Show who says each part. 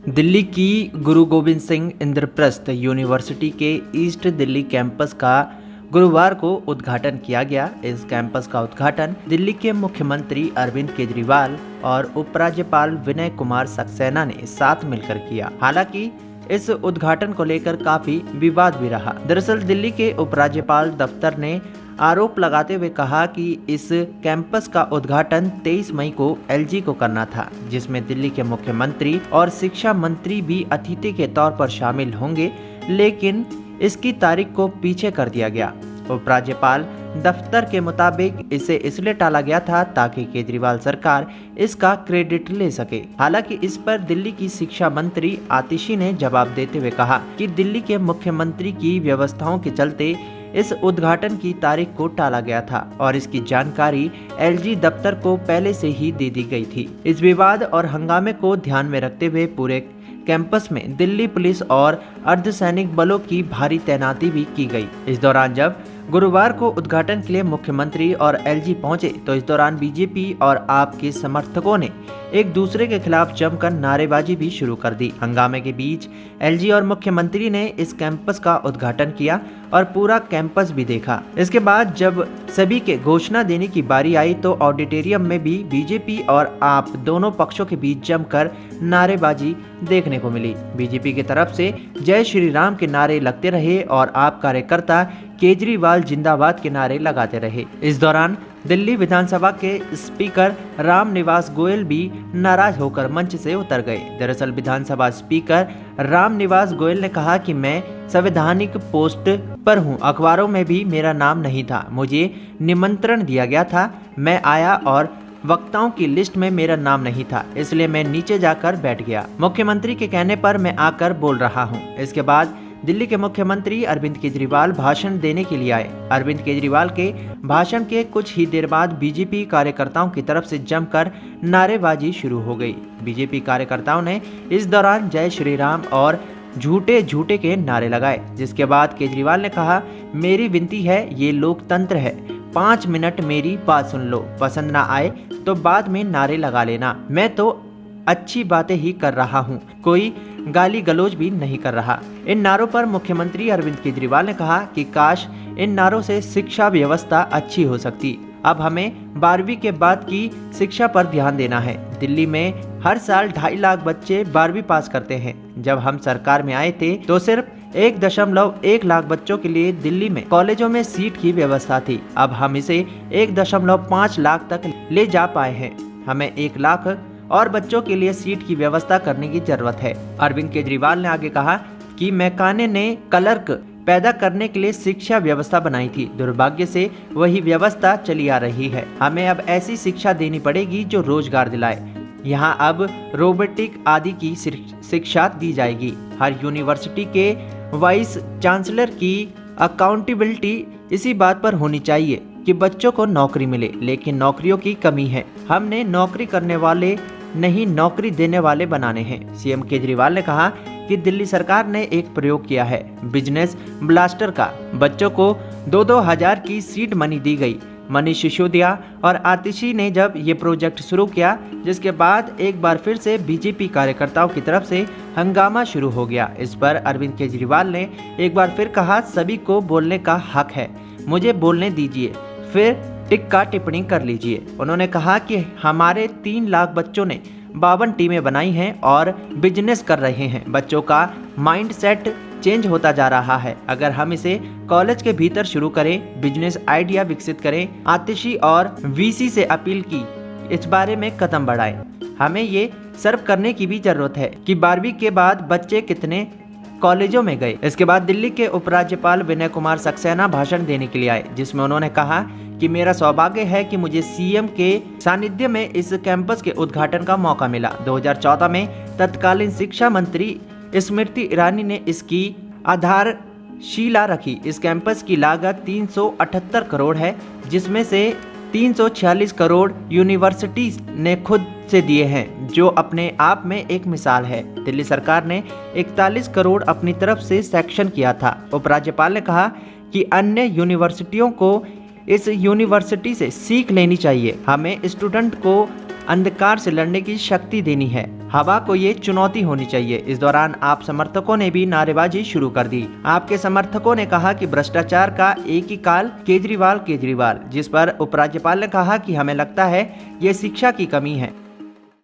Speaker 1: दिल्ली की गुरु गोविंद सिंह इंद्रप्रस्थ यूनिवर्सिटी के east Delhi campus का गुरुवार को उद्घाटन किया गया। इस कैंपस का उद्घाटन दिल्ली के मुख्यमंत्री अरविंद केजरीवाल और उपराज्यपाल विनय कुमार सक्सेना ने साथ मिलकर किया। हालांकि इस उद्घाटन को लेकर काफी विवाद भी रहा। दरअसल दिल्ली के उपराज्यपाल दफ्तर ने आरोप लगाते हुए कहा कि इस कैंपस का उद्घाटन 23 मई को एलजी को करना था, जिसमें दिल्ली के मुख्यमंत्री और शिक्षा मंत्री भी अतिथि के तौर पर शामिल होंगे, लेकिन इसकी तारीख को पीछे कर दिया गया। उपराज्यपाल दफ्तर के मुताबिक इसे इसलिए टाला गया था ताकि केजरीवाल सरकार इसका क्रेडिट ले सके। हालांकि इस पर दिल्ली की शिक्षा मंत्री आतिशी ने जवाब देते हुए कहा कि दिल्ली के मुख्यमंत्री की व्यवस्थाओं के चलते इस उद्घाटन की तारीख को टाला गया था और इसकी जानकारी एलजी दफ्तर को पहले से ही दे दी गई थी। इस विवाद और हंगामे को ध्यान में रखते हुए पूरे कैंपस में दिल्ली पुलिस और अर्धसैनिक बलों की भारी तैनाती भी की गई। इस दौरान जब गुरुवार को उद्घाटन के लिए मुख्यमंत्री और एलजी पहुंचे तो इस दौरान बीजेपी और आप के समर्थकों ने एक दूसरे के खिलाफ जमकर नारेबाजी भी शुरू कर दी। हंगामे के बीच एलजी और मुख्यमंत्री ने इस कैंपस का उद्घाटन किया और पूरा कैंपस भी देखा। इसके बाद जब सभी के घोषणा देने की बारी आई तो ऑडिटोरियम में भी बीजेपी और आप दोनों पक्षों के बीच जमकर नारेबाजी देखने को मिली। बीजेपी की तरफ से जय श्री राम के नारे लगते रहे और आप कार्यकर्ता केजरीवाल जिंदाबाद के नारे लगाते रहे। इस दौरान दिल्ली विधानसभा के स्पीकर राम निवास गोयल भी नाराज होकर मंच से उतर गए। दरअसल विधानसभा स्पीकर राम निवास गोयल ने कहा कि मैं संवैधानिक पोस्ट पर हूं, अखबारों में भी मेरा नाम नहीं था, मुझे निमंत्रण दिया गया था, मैं आया और वक्ताओं की लिस्ट में मेरा नाम नहीं था, इसलिए मैं नीचे जाकर बैठ गया। मुख्यमंत्री के कहने पर मैं आकर बोल रहा हूं। इसके बाद दिल्ली के मुख्यमंत्री अरविंद केजरीवाल भाषण देने के लिए आए। अरविंद केजरीवाल के भाषण के कुछ ही देर बाद बीजेपी कार्यकर्ताओं की तरफ से जमकर नारेबाजी शुरू हो गई। बीजेपी कार्यकर्ताओं ने इस दौरान जय श्री राम और झूठे झूठे के नारे लगाए, जिसके बाद केजरीवाल ने कहा, मेरी विनती है, ये लोकतंत्र है, 5 मिनट मेरी बात सुन लो, पसंद ना आए तो बाद में नारे लगा लेना, मैं तो अच्छी बातें ही कर रहा हूँ, कोई गाली गलौज भी नहीं कर रहा। इन नारों पर मुख्यमंत्री अरविंद केजरीवाल ने कहा कि काश इन नारों से शिक्षा व्यवस्था अच्छी हो सकती। अब हमें 12वीं के बाद की शिक्षा पर ध्यान देना है। दिल्ली में हर साल 2.5 लाख बच्चे 12वीं पास करते हैं। जब हम सरकार में आए थे तो सिर्फ 1.1 लाख बच्चों के लिए दिल्ली में कॉलेजों में सीट की व्यवस्था थी। अब हम इसे 1.5 लाख तक ले जा पाए हैं। हमें 1 लाख और बच्चों के लिए सीट की व्यवस्था करने की जरूरत है। अरविंद केजरीवाल ने आगे कहा कि मैकाने ने क्लर्क पैदा करने के लिए शिक्षा व्यवस्था बनाई थी, दुर्भाग्य से वही व्यवस्था चली आ रही है। हमें अब ऐसी शिक्षा देनी पड़ेगी जो रोजगार दिलाए। यहाँ अब रोबोटिक आदि की शिक्षा दी जाएगी। हर यूनिवर्सिटी के वाइस चांसलर की अकाउंटेबिलिटी इसी बात पर होनी चाहिए कि बच्चों को नौकरी मिले, लेकिन नौकरियों की कमी है। हमने नौकरी करने वाले नहीं, नौकरी देने वाले बनाने हैं। सीएम केजरीवाल ने कहा कि दिल्ली सरकार ने एक प्रयोग किया है, बिजनेस ब्लास्टर का। बच्चों को 2-2 हजार की सीड मनी दी गई। मनीष सिसोदिया और आतिशी ने जब ये प्रोजेक्ट शुरू किया, जिसके बाद एक बार फिर से बीजेपी कार्यकर्ताओं की तरफ से हंगामा शुरू हो गया। इस पर अरविंद केजरीवाल ने एक बार फिर कहा, सभी को बोलने का हक है, मुझे बोलने दीजिए, फिर टिक्का टिप्पणी कर लीजिए। उन्होंने कहा कि हमारे 3 लाख बच्चों ने 52 टीमें बनाई हैं और बिजनेस कर रहे हैं। बच्चों का माइंड सेट चेंज होता जा रहा है। अगर हम इसे कॉलेज के भीतर शुरू करें, बिजनेस आइडिया विकसित करें। आतिशी और वीसी से अपील की इस बारे में कदम बढ़ाएं। हमें ये सर्व करने की भी जरूरत है कि 12वीं के बाद बच्चे कितने कॉलेजों में गए। इसके बाद दिल्ली के उपराज्यपाल विनय कुमार सक्सेना भाषण देने के लिए आए, जिसमें उन्होंने कहा कि मेरा सौभाग्य है कि मुझे सीएम के सानिध्य में इस कैंपस के उद्घाटन का मौका मिला। 2014 में तत्कालीन शिक्षा मंत्री स्मृति ईरानी ने इसकी आधारशिला रखी। इस कैंपस की लागत 378 करोड़ है, जिसमें से 346 करोड़ यूनिवर्सिटी ने खुद से दिए हैं, जो अपने आप में एक मिसाल है। दिल्ली सरकार ने 41 करोड़ अपनी तरफ से सैंक्शन किया था। उपराज्यपाल ने कहा कि अन्य यूनिवर्सिटियों को इस यूनिवर्सिटी से सीख लेनी चाहिए। हमें स्टूडेंट को अंधकार से लड़ने की शक्ति देनी है। हवा को ये चुनौती होनी चाहिए। इस दौरान आप समर्थकों ने भी नारेबाजी शुरू कर दी। आपके समर्थकों ने कहा कि भ्रष्टाचार का एक ही काल, केजरीवाल केजरीवाल, जिस पर उपराज्यपाल ने कहा कि हमें लगता है ये शिक्षा की कमी है।